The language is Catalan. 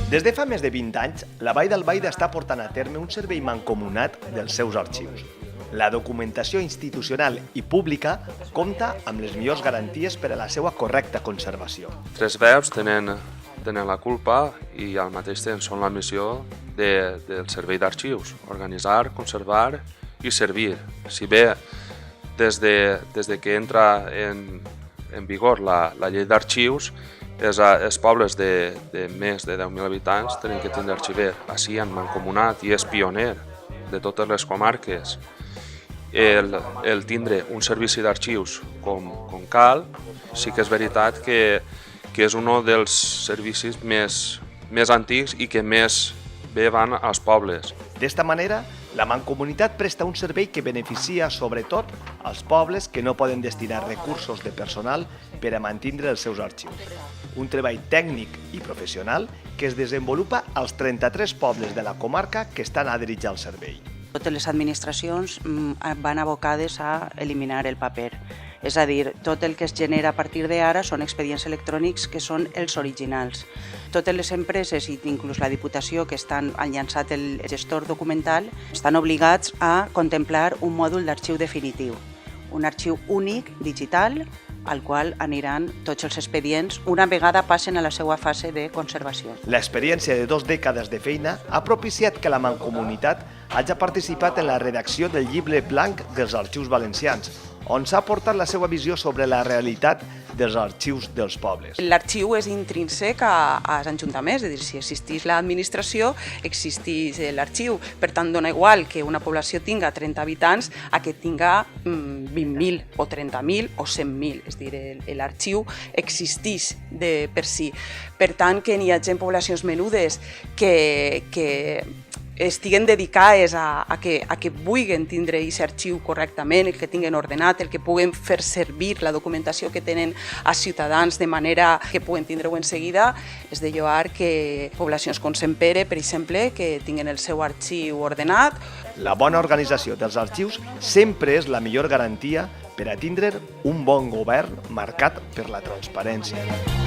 Des de fa més de 20 anys, la Vall d'Albaida està portant a terme un servei mancomunat dels seus arxius. La documentació institucional i pública compta amb les millors garanties per a la seva correcta conservació. Tres veus tenen la culpa i al mateix temps són la missió del servei d'arxius: organitzar, conservar i servir. Si bé des de que entra en vigor la llei d'arxius, els pobles de més de 10.000 habitants tenen que tindre arxiver. Així han mancomunat i és pioner de totes les comarques el tindre un servici d'arxius com cal. Sí que és veritat que és un dels servicis més antics i que més bé van als pobles. D'esta manera, la Mancomunitat presta un servei que beneficia sobretot als pobles que no poden destinar recursos de personal per a mantindre els seus arxius. Un treball tècnic i professional que es desenvolupa als 33 pobles de la comarca que estan adherits al servei. Totes les administracions van abocades a eliminar el paper. És a dir, tot el que es genera a partir d'ara són expedients electrònics que són els originals. Totes les empreses i inclús la Diputació que han llançat el gestor documental estan obligats a contemplar un mòdul d'arxiu definitiu, un arxiu únic, digital, al qual aniran tots els expedients una vegada passen a la seva fase de conservació. L'experiència de 2 dècades de feina ha propiciat que la Mancomunitat hagi participat en la redacció del llibre blanc dels arxius valencians, on s'ha aportat la seva visió sobre la realitat dels arxius dels pobles. L'arxiu és intrínsec als ajuntaments, és a dir, si existeix l'administració, existeix l'arxiu. Per tant, dona igual que una població tinga 30 habitants a que tinga 20.000 o 30.000 o 100.000. És a dir, l'arxiu existeix per si. Per tant, que n'hi hagi poblacions menudes que estiguen dedicades a que vulguin tindre aquest arxiu correctament, el que tinguin ordenat, el que puguen fer servir la documentació que tenen als ciutadans de manera que puguen tindre-ho en seguida. És de lloar que poblacions com Sant Pere, per exemple, que tinguin el seu arxiu ordenat. La bona organització dels arxius sempre és la millor garantia per a tindre un bon govern marcat per la transparència.